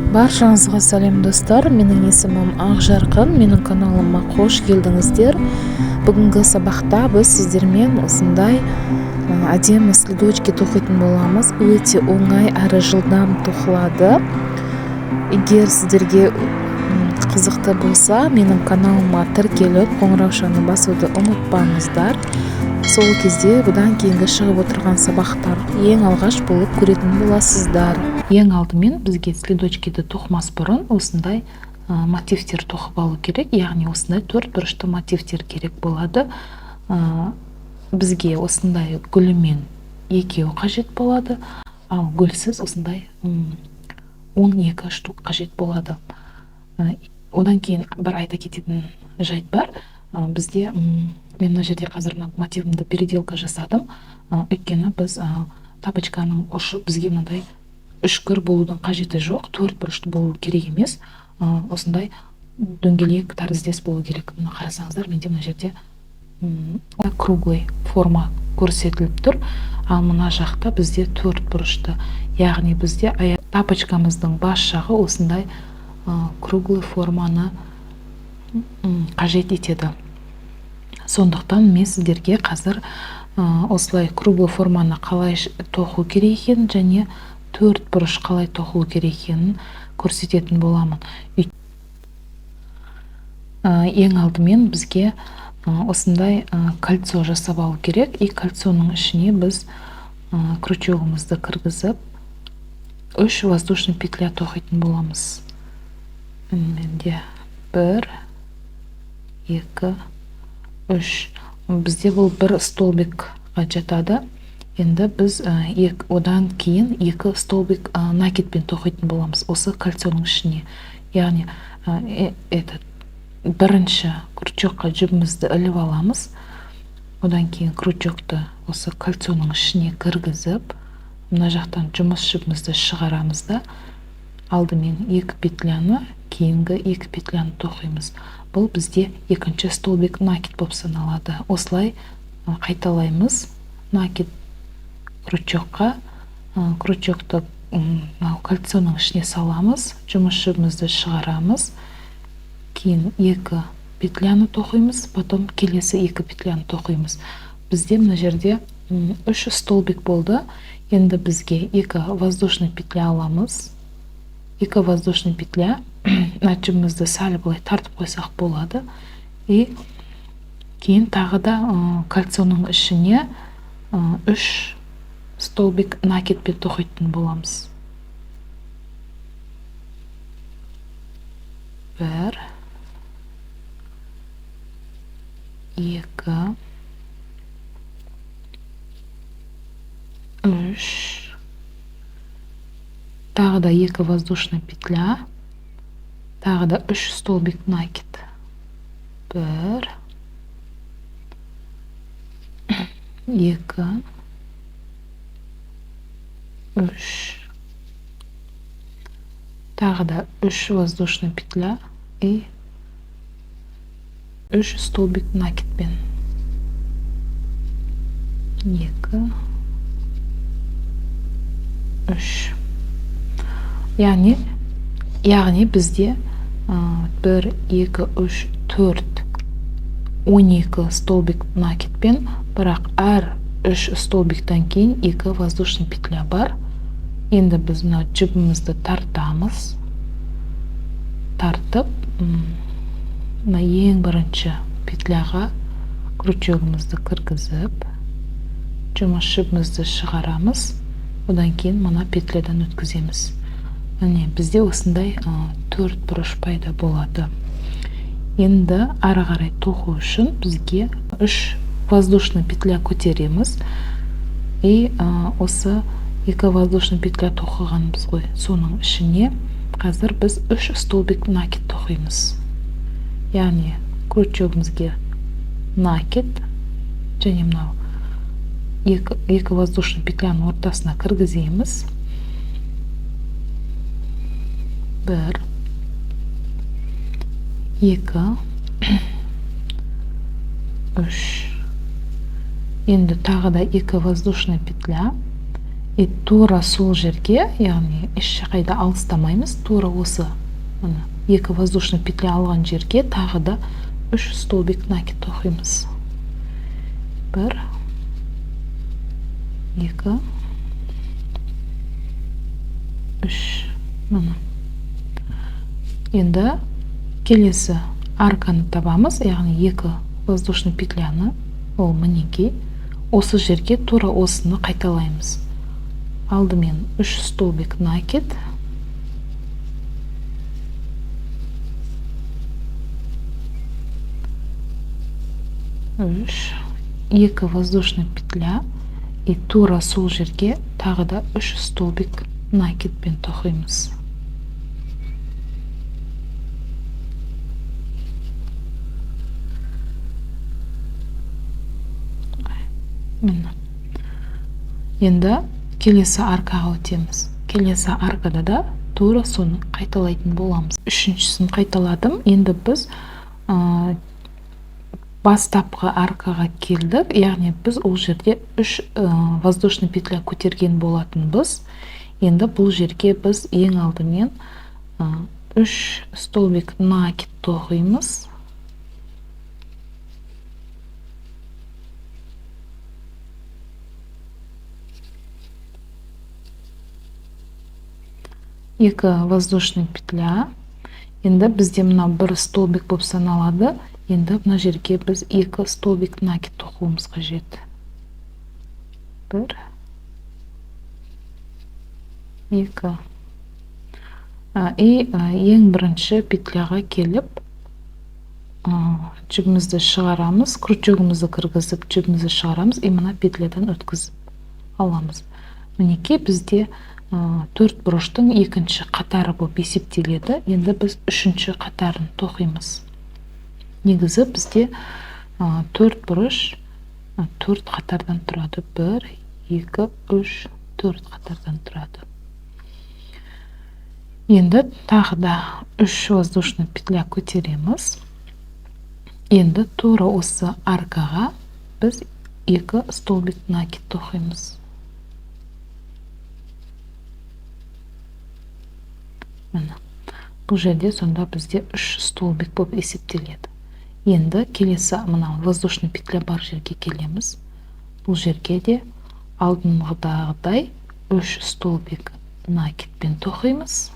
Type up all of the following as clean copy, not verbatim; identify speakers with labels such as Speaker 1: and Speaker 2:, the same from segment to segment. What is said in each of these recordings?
Speaker 1: Баршаңызға сәлем достар, менің есімім Ақжарқын, менің каналыма қош келдіңіздер. Бүгінгі сабақта біз сіздермен осындай әдемі следочки тоқитын боламыз. Өте оңай әрі жылдам тоқылады. Егер сіздерге қызықты болса, менің каналыма тіркеліп, қоңыраушаны басуды ұмытпаңыздар. Сол кезде бұдан кейінгі шығып отырған сабақтар ең алғаш болып көретін боласыздар. Ең алдымен бізге следочкиді тоқымас бұрын осындай мотивтер тоқып алу керек, яғни осындай төрт бұрышты мотивтер керек болады. Бізге осындай гүлімен екеу қажет болады, ал гүлсіз осындай 12 штук қажет болады. Одан кейін бір айта кететін жайт бар. Бізде мен мына жерде қазір мотивімді переделка жасадым. Өйткені біз тапочканың ұшы бізге мынандай үшкір болудың қажеті жоқ, төрт бұрышты болу керек емес. Осындай дөңгелек тәріздес болу керек. Мына қарасаңыздар, менде мына жерде круглый форма көрсетіліп тұр. Ал мына жақта бізде төрт бұрышты, яғни бізде тапочкамыздың бас жағы осындай круглый форманы қажет етеді. Сондықтан мен сіздерге қазір осылай круглый форманы қалай тоқу керек екенін және төрт бұрыш қалай тоқылу керек екенін көрсететін боламын. Ең алдымен бізге осындай кольцо жасап алу керек. И кольцоның ішіне біз крючогымызды кіргізіп 3 воздушный петля тоқитын боламыз. Менде 1, 2, 3. Бізде бұл бір столбикқа жатады. Енді біз одан кейін 2 столбик накидпен тоқитын боламыз осы кольцоның ішіне. Яғни бірінші крючокқа жібімізді іліп аламыз. Одан кейін крючокты осы кольцоның ішіне кіргізіп, мына жақтан жұмыс жібімізді шығарамыз да, алдымен 2 петляны, кейінгі 2 петляны тоқимыз. Бұл бізде екінші столбик накид болып саналады. Осылай қайталаймыз. Накид крючокқа, крючокты кольцоның ішіне саламыз, жұмыс жібімізді шығарамыз, кейін 2 петляны тоқимыз, потом келесі 2 петляны тоқимыз. Бізде мына жерде 3 столбик болды. Енді бізге 2 воздушный петля аламыз. 2 воздушный петля, жібімізді сәл былай тартып қойсақ болады. И кейін тағы да кольцоның ішіне 3 столбик накидпен тоқитын боламыз. 1, 2, 3. Тағы да 2 воздушный петля. Тағы да 3 столбик накид. 1, 2, 3. Тағы да 3 воздушный петля и 3 столбик накидпен. 2, 3. Яғни бізде 1, 2, 3, 4, 12 столбик накидпен, бірақ әр 3 столбиктан кейін 2 воздушный петля бар. Енді біз жібімізді тартамыз. Тартып, ең бірінші петляға крючогымызды кіргізіп, жұмыс жібімізді шығарамыз. Одан кейін мына петлядан өткіземіз. Бізде осындай 4 бұрыш пайда болады. Енді ары қарай тоқу үшін бізге 3 воздушный петля көтереміз. И осы 2 воздушный петля тоқығанбыз ғой. Соның ішіне қазір біз 3 столбик накид тоқимыз. Яғни крючогымызге накид және мынау 2 воздушный петляның ортасына кіргіземіз. 1, 2, 3. Енді тағы да 2 воздушный петля. И тура сол жерге, яғни ешқайда алыстамаймыз, тура осы мына екі воздушный петля алған жерге тағы да 3 столбик накид тоқимыз. 1 2 3. Мына. Енді келесі арканы табамыз, яғни екі воздушный петляны, ол мінекей. Осы жерге тура осыны қайталаймыз. Алдымен 3 столбик накид. 3, 2 воздушный петля и тура сол жерге тағы да 3 столбик накидпен тоқимыз. Міне. Енді келесі аркаға өтеміз. Келесі аркада да тура соны қайталайтын боламыз. Үшіншісін қайталадым. Енді біз бастапқы аркаға келдік. Яғни біз ол жерде 3 воздушный петля көтерген болатынбыз. Енді бұл жерге біз ең алдымен 3 столбик накид тоқимыз. Екі воздушный петля. Енді бізде мына бір столбик болып саналады. Енді мына жерге біз 2 столбик накид тоқуымыз қажет. 1 2. И ең бірінші петляға келіп жібімізді шығарамыз, крючогымызды кіргізіп жібімізді шығарамыз и мына петлядан өткізіп аламыз. Мінекей бізде 4 бұрыштың екінші қатары болып есептеледі. Енді біз үшінші қатарын тоқимыз. Негізі бізде 4 бұрыш 4 қатардан тұрады. 1 2 3 4 қатардан тұрады. Енді тағы да 3 воздушный петля көтереміз. Енді тура осы аркаға біз 2 столбик накид тоқимыз. Бұл жерде сонда бізде 3 столбик болып есептеледі. Енді келесі мына воздушный петля бар жерге келеміз. Бұл жерге де алдыңғыдағыдай 3 столбик накидпен тоқимыз.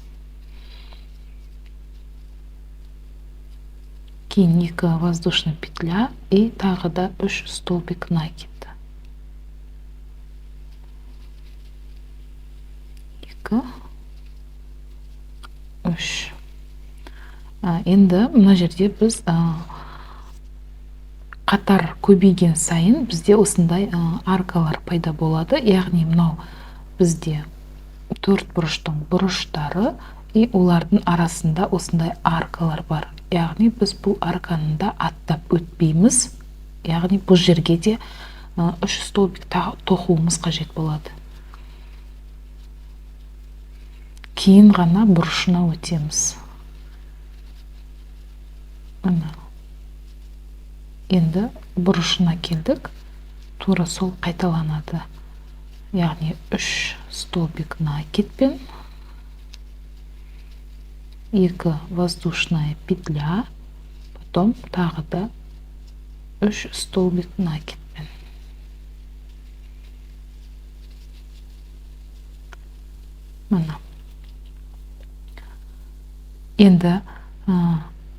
Speaker 1: Кейін 2 воздушный петля и тағы да 3 столбик накид. 2 3. Енді мына жерде біз қатар көбейген сайын бізде осындай аркалар пайда болады. Яғни мынау бізде 4 бұрыштың бұрыштары и олардың арасында осындай аркалар бар. Яғни біз бұл арканы да аттап өтпейміз. Яғни бұл жерге де 3 столбик тоқуымыз қажет болады. Кейін ғана бұрышына өтеміз. Енді бұрышына келдік. Тура сол қайталанады. Яғни 3 столбик накидпен 2 воздушная петля, потом тағы да 3 столбик накидпен. Мына. Енді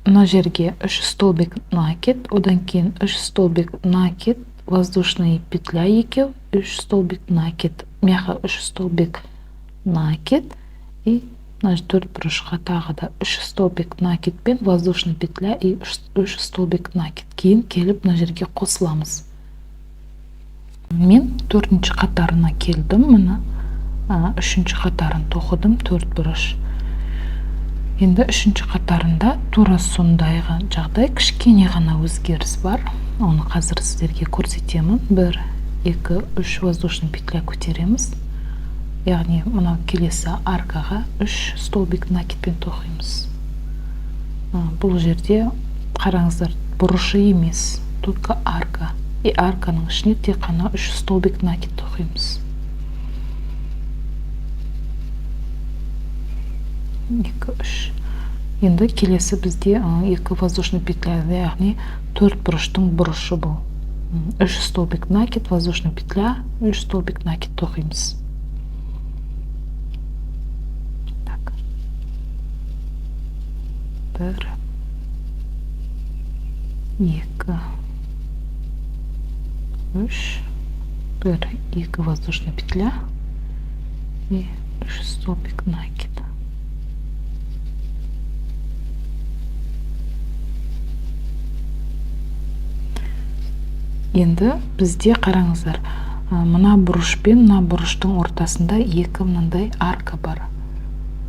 Speaker 1: мына жерге 3 столбик накид, одан кейін 3 столбик накид, воздушная петля екеу, 3 столбик накид, мяха 3 столбик накид и 4 бұрышқа тағы да 3 столбик накидпен, воздушная петля и 3 столбик накид. Кейін келіп мына жерге қосыламыз. Мен 4-ші қатарына келдім. Мына 3-ші қатарын тоқыдым, 4 бұрыш. Енді 3-ші қатарында тура сондайға жағдай, кішкене ғана өзгеріс бар. Оны қазір сіздерге көрсетемін. 1 2 3 воздушный петля көтереміз. Яғни мынау келесі аркаға 3 столбик накидпен тоқимыз. Бұл жерде қараңыздар, бұрышы емес, только арка. И арканың ішіне тек қана 3 столбик накид тоқимыз. 2 3. Енді келесі бізде 2 воздушный петля, яғни 4 бұрыштың бұрышы бұл. 3 столбик накид, воздушный петля, 3 столбик накид тоқимыз. Так. 1 2 3 1 2 воздушный петля и 3 столбик накид. Енді бізде қараңыздар, мына бұрыш пен мына бұрыштың ортасында 2 мынандай арка бар.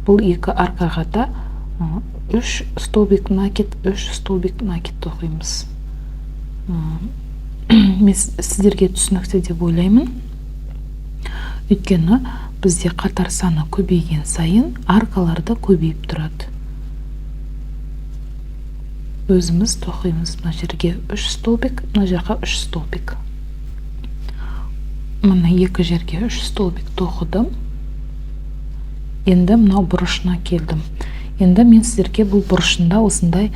Speaker 1: Бұл 2 аркаға да 3 столбик накид, 3 столбик накид тоқимыз. Мен сіздерге түсінікті деп ойлаймын. Өйткені бізде қатар саны көбейген сайын аркалар да көбейіп тұрады. Өзіміз тоқимыз мына жерге 3 столбик, мына жаққа 3 столбик. Мына 2 жерге 3 столбик тоқыдым. Енді мынау бұрышына келдім. Енді мен сіздерге бұл бұрышында осындай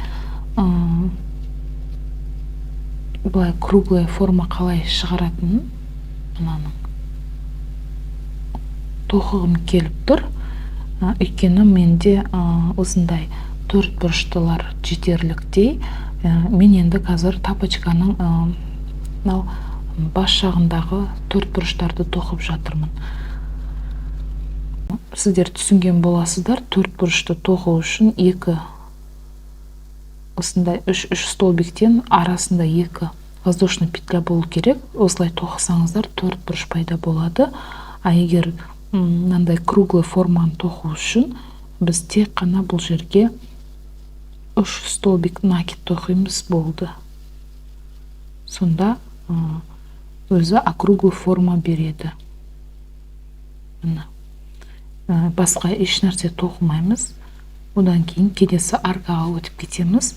Speaker 1: былай круглая форма қалай шығаратынын мынаның тоқығым келіп тұр. Өйткені менде осындай 4 бұрыштылар жетерліктей. Мен енді қазір тапочканың бас жағындағы 4 бұрыштарды тоқып жатырмын. Сіздер түсінген боласыздар, 4 бұрышты тоқу үшін 2 осындай 3 столбиктен арасында 2 воздушный петля болу керек. Осылай тоқысаңыздар 4 бұрыш пайда болады. А егер мынандай круглый форманы тоқу үшін біз тек қана бұл жерге 3 столбик накид тоқимыз болды. Сонда өзі округлый форма береді. Басқа еш нәрсе тоқымаймыз. Одан кейін келесі аркаға өтіп кетеміз.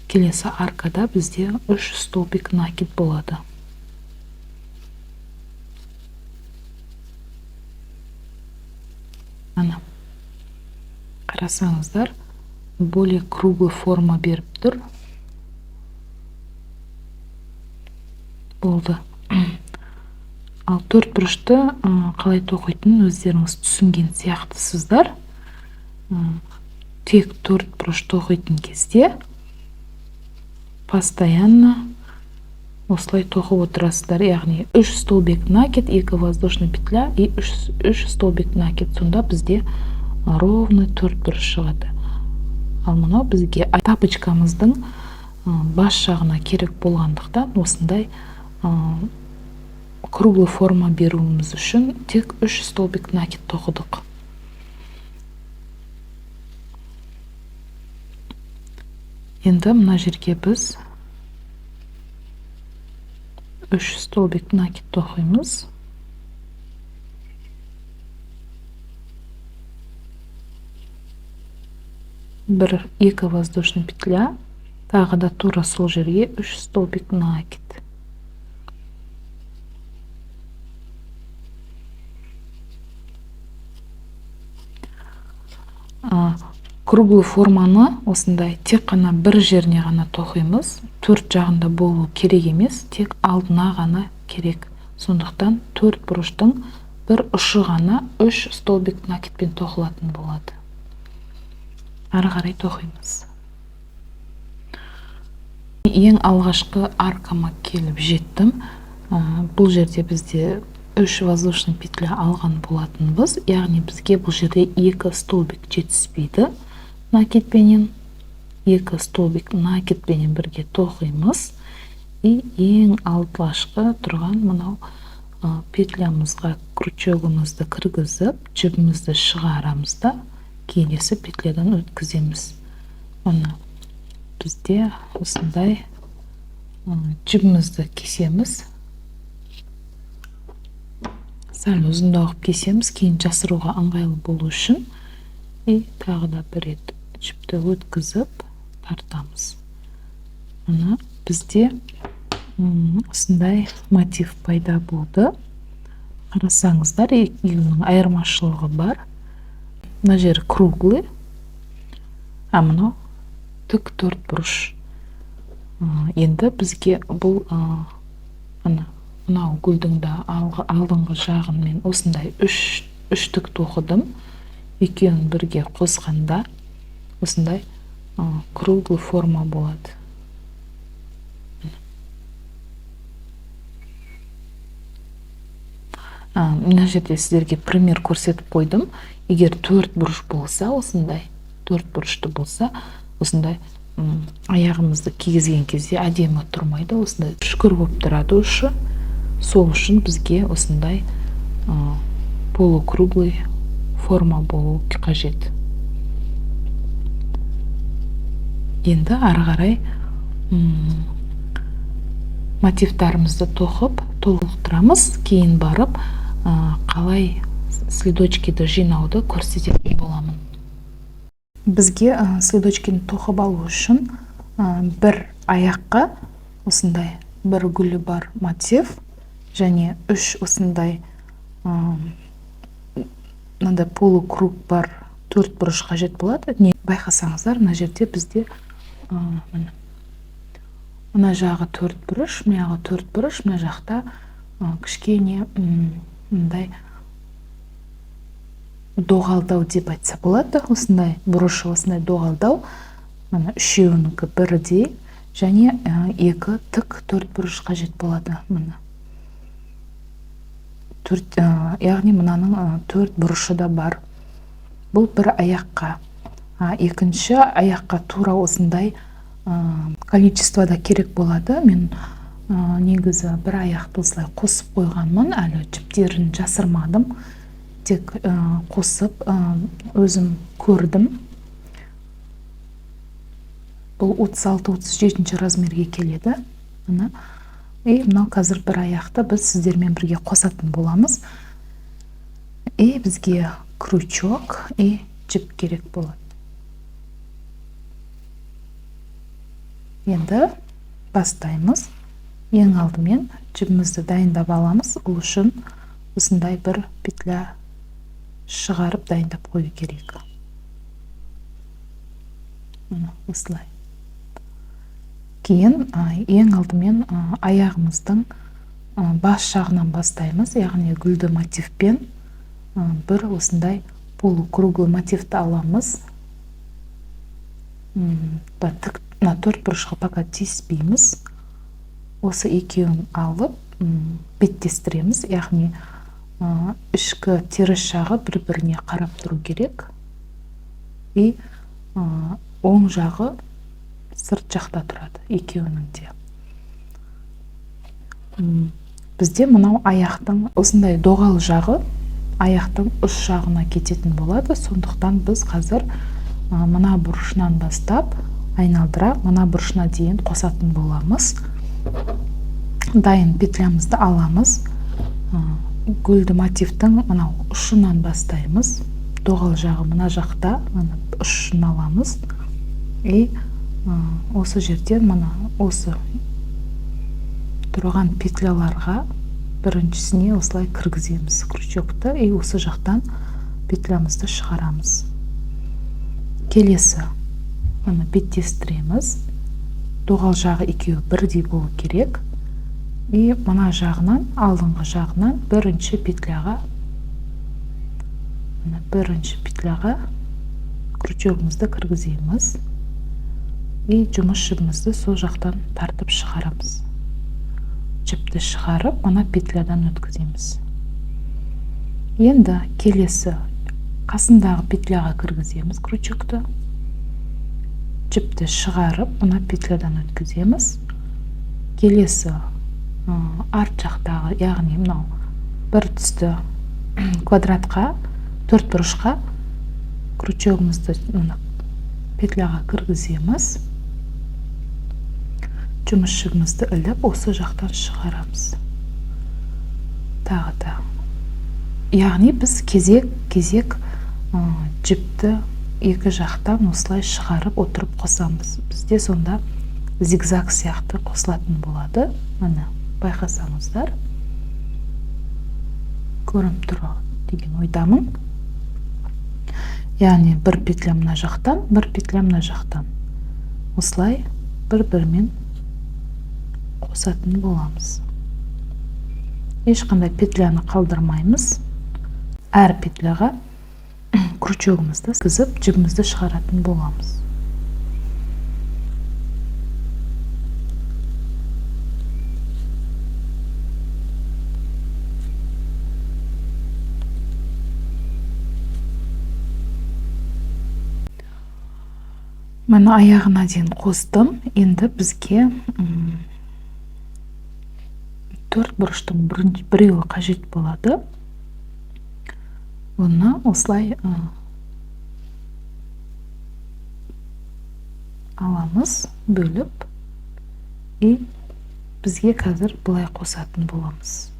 Speaker 1: Келесі аркада бізде 3 столбик накид болады. Қарасаңыздар, более круглый форма беріп тұр. Болды. Ал 4 бұрышты қалай тоқитынын өздеріңіз түсінген сияқтысыздар. Тек 4 бұрыш тоқитын кезде постоянно осылай тоқып отырасыздар. Яғни 3 столбик накид, 2 воздушный петля и 3 столбик накид. Сонда бізде ровно 4 бұрыш шығады. Ал мынау бізге тапочкамыздың бас жағына керек болғандықтан осындай круглый форма беруіміз үшін тек 3 столбик накид тоқыдық. Енді мына жерге біз 3 столбик накид тоқимыз. Бір 2 воздушный петля, тағы да тура сол жерге 3 столбик накид. Круглый форманы осындай тек қана бір жеріне ғана тоқимыз. 4 жағында болу керек емес, тек алдына ғана керек. Сондықтан 4 бұрыштың бір ұшы ғана 3 столбик накидпен тоқылатын болады. Ары қарай тоқимыз. Ең алғашқы аркама келіп жеттім. Бұл жерде бізде 3 воздушный петля алған болатынбыз. Яғни бізге бұл жерде 2 столбик жетіспейді. Накидпенен 2 столбик накидпенен бірге тоқимыз. И ең алғашқы тұрған мынау петлямызға крючогымызды кіргізіп, жібімізді шығарамыз да келесі петлядан өткіземіз. Оны бізде осындай жібімізді кесеміз. Сәл ұзындау кесеміз, кейін жасыруға ыңғайлы болу үшін. И тағы да бір рет жіпті өткізіп тартамыз. Оны бізде осындай мотив пайда болды. Қарасаңыздар, екеуінің айырмашылығы бар. Мына жері круглый, мынау тік төрт бұрыш. Енді бізге бұл мынау гүлдің да алдыңғы жағын мен осындай үш тік тоқыдым. Екеуін бірге қосқанда осындай круглый форма болады. Мына жерде сіздерге пример көрсетіп қойдым. Егер төрт бұрыш болса, осындай төрт бұрышты болса, осындай аяғымызды кигізген кезде әдемі тұрмайды, осындай үшкір болып тұрады ұшы. Сол үшін бізге осындай полукруглый форма болу қажет. Енді ары қарай мотивтарымызды тоқып толықтырамыз. Кейін барып қалай следочкиді жинауды көрсететін боламын. Бізге следочкині тоқып алу үшін бір аяққа осындай бір гүлі бар мотив және үш осындай мынандай полукруг бар төрт бұрыш қажет болады. Не байқасаңыздар, мына жерде бізде мына жағы төрт бұрыш, мына төрт бұрыш, мына жақта кішкене мындай доғалдау деп айтса болады. Осындай бұрышы, осындай доғалдау. Мына үшеуінікі бірдей және екі тік төрт бұрыш қажет болады. Мына яғни мынаның төрт бұрышы да бар. Бұл бір аяққа. Екінші аяққа тура осындай количествода керек болады. Мен негізі бір аяқты осылай қосып қойғанмын, әлі жіптерін жасырмадым. Тек қосып өзім көрдім. Бұл 36-37 размерге келеді. Мынау қазір бір аяқты біз сіздермен бірге қосатын боламыз. Бізге крючок жіп керек болады. Енді бастаймыз. Ең алдымен жібімізді дайындап аламыз. Ол үшін осындай бір петля шығарып дайындап қою керек. Осылай. Кейін ең алдымен аяғымыздың бас жағынан бастаймыз. Яғни гүлді мотивпен бір осындай полукруглый мотивті аламыз. На төрт бұрышқа пока тиіспейміз. Осы екеуін алып беттестіреміз. Яғни ішкі теріс жағы бір-біріне қарап тұру керек. Оң жағы сырт жақта тұрады, екеуінің де. Бізде мынау аяқтың осындай доғал жағы аяқтың үш жағына кететін болады. Сондықтан біз қазір мына бұрышынан бастап айналдыра мына бұрышына дейін қосатын боламыз. Дайын петлямызды аламыз. Гүлді мотивтің мынау ұшынан бастаймыз. Доғал жағы мына жақта ұшын аламыз. Осы жерден осы тұрған петляларға біріншісіне осылай кіргіземіз крючокты. Осы жақтан петлямызды шығарамыз. Келесі беттестіреміз. Доғал жағы екеуі бірдей болу керек. Мына жағынан, алдыңғы жағынан бірінші петляға крючогымызды кіргіземіз. Жұмыс жібімізді сол жақтан тартып шығарамыз. Жіпті шығарып, мына петлядан өткіземіз. Енді келесі қасындағы петляға кіргіземіз крючокты. Жіпті шығарып, мына петлядан өткіземіз. Келесі арт жақтағы, яғни мынау бір түсті квадратқа, төрт бұрышқа крючогымызды петляға кіргіземіз. Жұмыс жібімізді іліп, осы жақтан шығарамыз. Тағы да. Яғни біз кезек жіпті екі жақтан осылай шығарып отырып қосамыз. Бізде сонда зигзаг сияқты қосылатын болады. Міне байқасаңыздар. Көріп тұр деген ойдамын. яғни бір петля мына жақтан, бір петля мына жақтан. Осылай бір-бірімен қосатын боламыз. Ешқандай петляны қалдырмаймыз. Әр петляға крючогымызды кізіп, жібімізді шығаратын боламыз. Мына аяғына дейін қостым. Енді бізге 4 бұрыштың біреуі қажет болады. Оны осылай аламыз, бөліп, бізге қазір бұлай қосатын боламыз.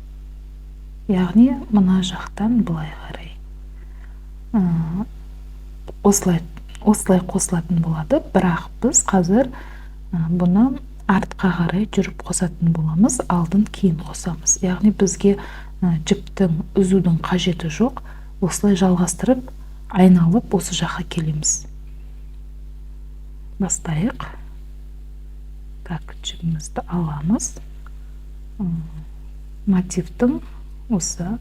Speaker 1: Яғни мына жақтан бұлай қарай. Осылай қосылатын болады, бірақ біз қазір бұны артқа қарай жүріп қосатын боламыз, алдын кейін қосамыз. Яғни бізге жіптің үзудің қажеті жоқ, осылай жалғастырып, айналып осы жаққа келеміз. Бастайық. Так, жібімізді аламыз. Мотивтің осы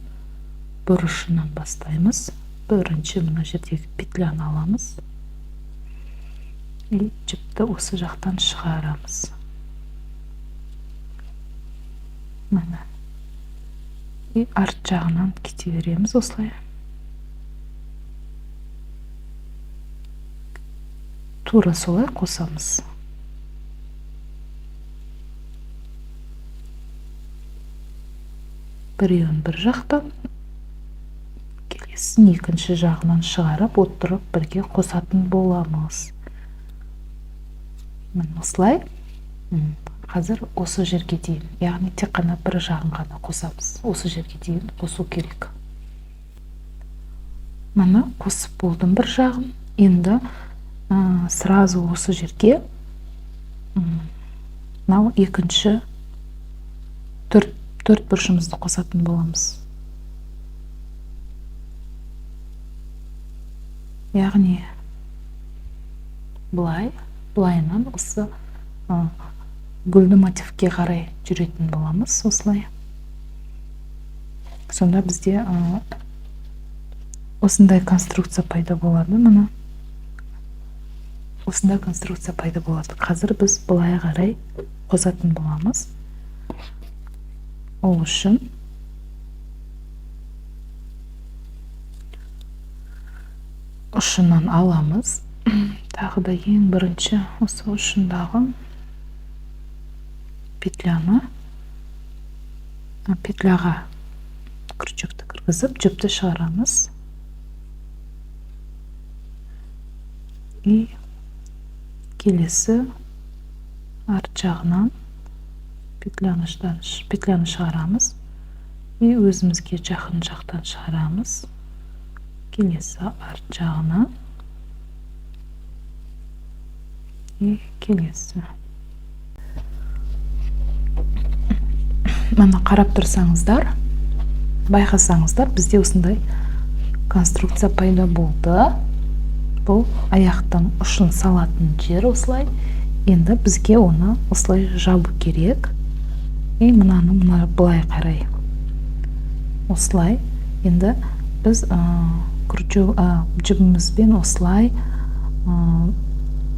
Speaker 1: бұрышынан бастаймыз. Бірінші мына жердегі петляны аламыз. Жіпті осы жақтан шығарамыз. Мына. Арт жағынан кете береміз осылай. Тура солай қосамыз. Біреуін бір жақтан, келесін екінші жағынан шығарып, отырып бірге қосатын боламыз. Осылай, қазір осы жерге дейін, яғни тек қана бір жағын ғана қосамыз. Осы жерге дейін қосу керек. Мына қосып болдым бір жағын. Енді сразу осы жерге екінші төрт бұрышымызды қосатын боламыз. Яғни бұлайынан осы гүлді мотивке қарай жүретін боламыз, осылай. Сонда бізде осындай конструкция пайда болады, мына. Осындай конструкция пайда болады. Қазір біз бұлай қарай қосатын боламыз. Ол үшін ұшынан аламыз. Тағы да ең бірінші осы ұшындағы петляға крючокты кіргізіп, жіпті шығарамыз. Келесі арт жағынан петляны шығарамыз. Өзімізге жақын жақтан шығарамыз. Келесі арт жағынан. Келесі. Мана қарап тұрсаңыздар, байқасаңыздар, бізде осындай конструкция пайда болды. Бұл аяқтың ұшын салатын жер осылай. Енді бізге оны осылай жабу керек. Мынаны бұлай қарай. Осылай. Енді біз жібімізбен осылай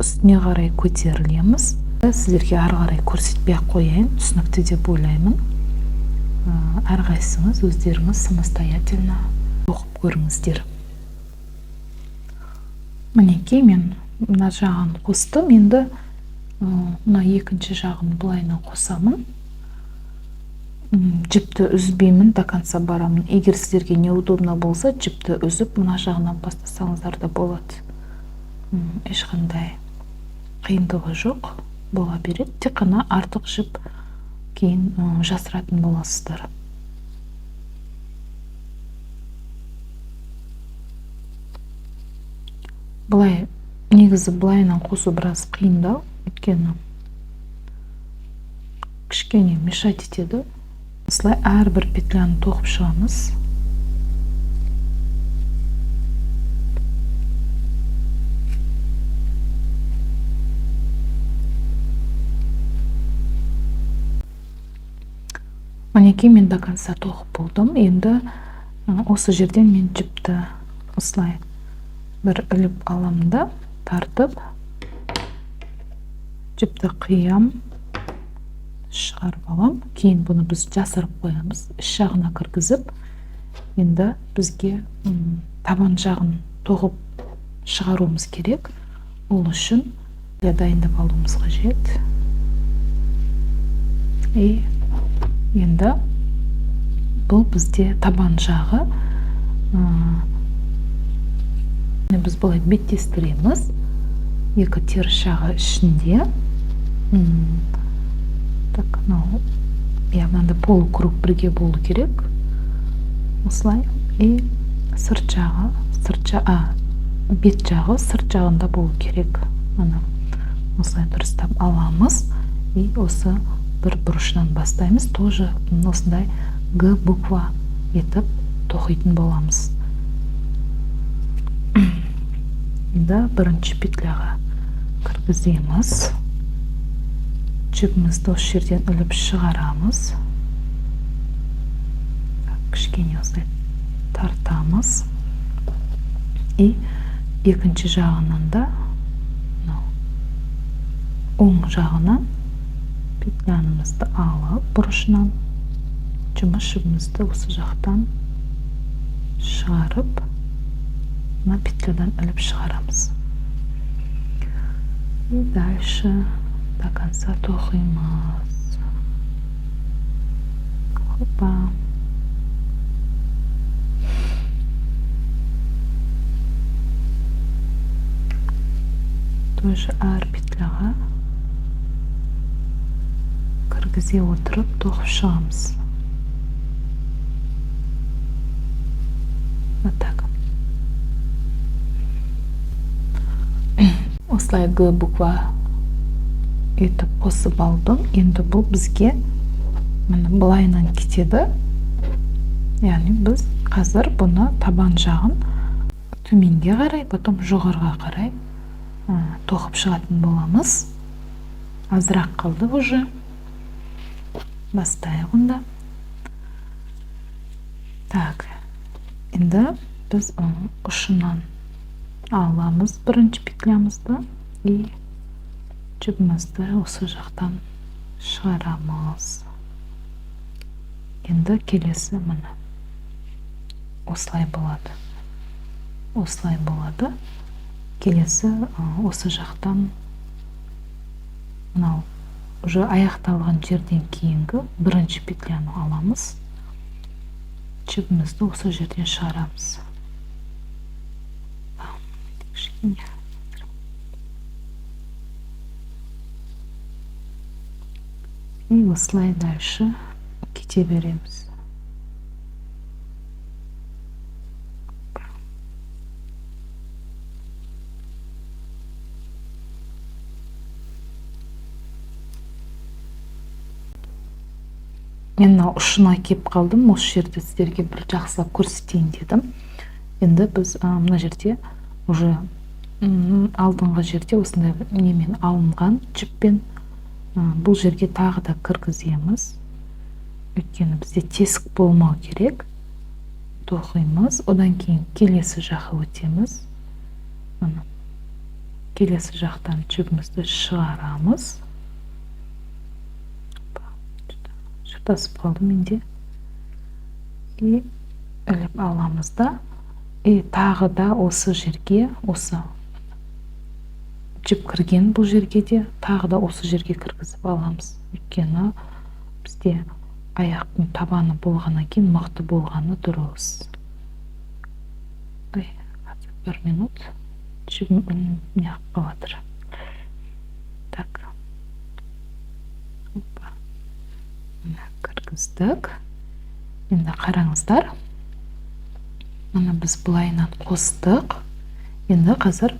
Speaker 1: үстіне қарай көтерілеміз. Сіздерге ары қарай көрсетпей қояйын, түсінікті деп ойлаймын. Әрқайсыңыз өздеріңіз самостоятельно оқып көріңіздер. Мінекей, мен мына жағын қостым. Енді мына екінші жағын бұлайынан қосамын. Жіпті үзбеймін, до конца барамын. Егер сіздерге неудобно болса, жіпті үзіп, мына жағынан бастасаңыздар да болады. Ешқандай қиындығы жоқ, бола береді. Тек қана артық жіп кейін жасыратын боласыздар. Бұлай, негізі бұлайынан қосу біраз қиындау, өйткені кішкене мешать етеді. Осылай әрбір петляны тоқып шығамыз. Мінекей мен до конца тоқып болдым. Енді осы жерден мен жіпті осылай бір іліп аламын да, тартып, жіпті қиям, шығарып алам. Кейін бұны біз жасырып қоямыз. Іш жағына кіргізіп, енді бізге табан жағын тоғып шығаруымыз керек. Ол үшін дайындап алуымыз қажет. Енді бұл бізде табан жағы. Біз бұлай беттестіреміз. Екі теріс жағы ішінде. Так, мынандай полукруг бірге болу керек. Осылай. Сырт жағы, бет жағы сырт жағында болу керек. Осылай дұрыстап аламыз. Осы бір бұрышынан бастаймыз. Тоже осындай Г буква етіп тоқитын боламыз. Енді бірінші петляға кіргіземіз. Жібімізді осы жерден іліп шығарамыз. Кішкене осылай тартамыз. Екінші жағынан да оң жағынан петлянымызды алып, бұрышынан жұмыс жібімізді осы жақтан шығарып, мына петлядан іліп шығарамыз. И дальше до конца тоқимыз. Хопа. Тоже әр петляға кіргізе отырып тоқып шығамыз. Вот так. Осылай Г буква етіп қосып алдым. Енді бұл бізге былайынан кетеді. Яғни біз қазір бұны табан жағын төменге қарай, потом жоғарға қарай тоқып шығатын боламыз. Азырақ қалды уже. Бастайық онда. Так, енді біз ұшынан аламыз бірінші петлямызды и жібімізді осы жақтан шығарамыз. Енді келесі мына осылай болады. Осылай болады. Келесі осы жақтан мынау уже аяқталған жерден кейінгі бірінші петляны аламыз. Жібімізді осы жерден шығарамыз. И осылай дальше кете береміз. Мен ұшына кеп қалдым. Осы жерде сіздерге бір жақсылап көрсетейін дедім. Енді біз мына жерде уже алдыңғы жерде осындай немен алынған жіппен бұл жерге тағы да кіргіземіз. Өйткені бізде тесік болмау керек. Тоқимыз. Одан кейін келесі жаққа өтеміз. Келесі жақтан жібімізді шығарамыз. Тасып қалды менде. И іліп аламыз да. И тағы да осы жерге, осы жіп кірген бұл жерге де тағы да осы жерге кіргізіп аламыз. Өйткені бізде аяқтың табаны болғаннан кейін мықты болғаны дұрыс. Бір минут. Жібім неғып қаладыр. Так. Кіргіздік. Енді қараңыздар. Мына біз бұлайынан қостық. Енді қазір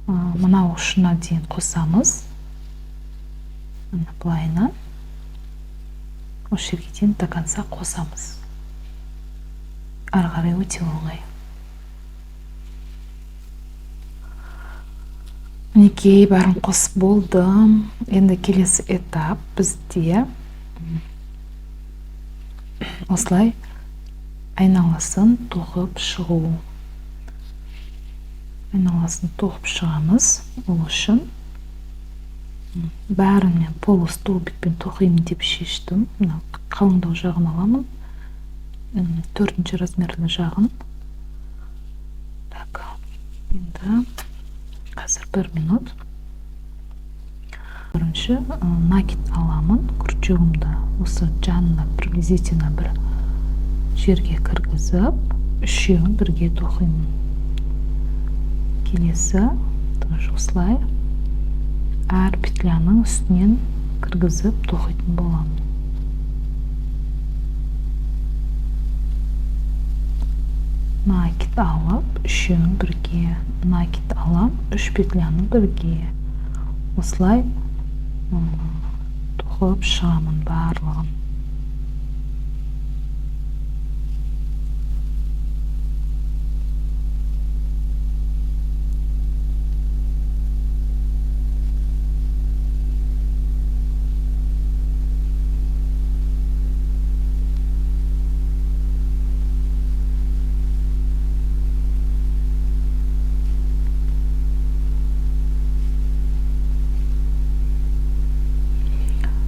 Speaker 1: мына ұшына дейін қосамыз. Мына бұлайынан. Осы жерге дейін до конца қосамыз. Ары қарай өте оңай. Мінекей бәрін қосып болдым. Енді келесі этап бізде осылай айналасын тоқып шығу. Айналасын тоқып шығамыз. Ол үшін бәрін мен полустолбикпен тоқимын деп шештім. Қалыңдау жағын аламын. 4-ші размерлі жағын. Так, енді қазір 1 минут. Бірінші накид аламын. Күртшігімді осы жанына приблизительно бір жерге кіргізіп, үшеуін бірге тоқимын. Келесі осылай әр петляның үстінен кіргізіп тоқитын боламын. Накид алып, үшеуін бірге накид алам, 3 петляны бірге. Осылай тоқып шығамын барлығын.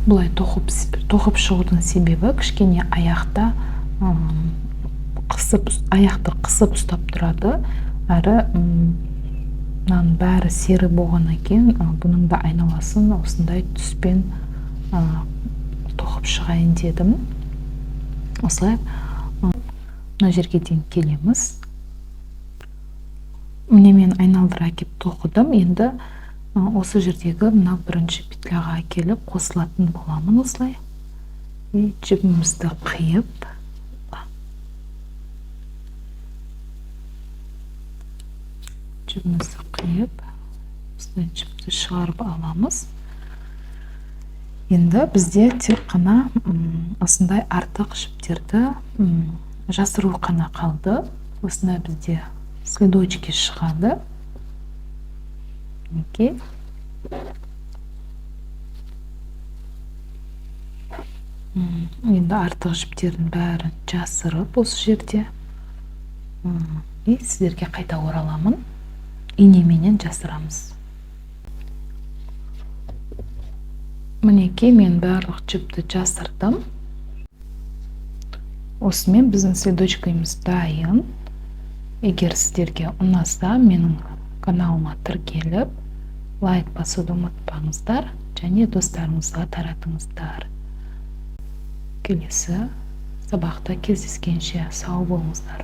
Speaker 1: Бұлай тоқып шығудың себебі кішкене аяқты қысып ұстап тұрады. Әрі мынаның бәрі сері болғаннан кейін бұның да айналасын осындай түспен тоқып шығайын дедім. Осылай мына жерге дейін келеміз. Міне мен айналдыра кеп тоқыдым. Енді осы жердегі мына бірінші петляға келіп қосылатын боламын осылай. Жібімізді қиып, осылай жіпті шығарып аламыз. Енді бізде тек қана осындай артық жіптерді жасыру қана қалды. Осындай бізде следочки шығады. Енді артық жіптердің бәрін жасырып осы жерде. Сіздерге қайта ораламын. Инеменен жасырамыз. Мінекей мен барлық жіпті жасырдым. Осымен біздің следочкамыз дайын. Егер сіздерге ұнаса, менің каналыма тіркеліп, лайк басуды ұмытпаңыздар, және достарыңызға таратыңыздар. Келесі сабақта кездескенше сау болыңыздар.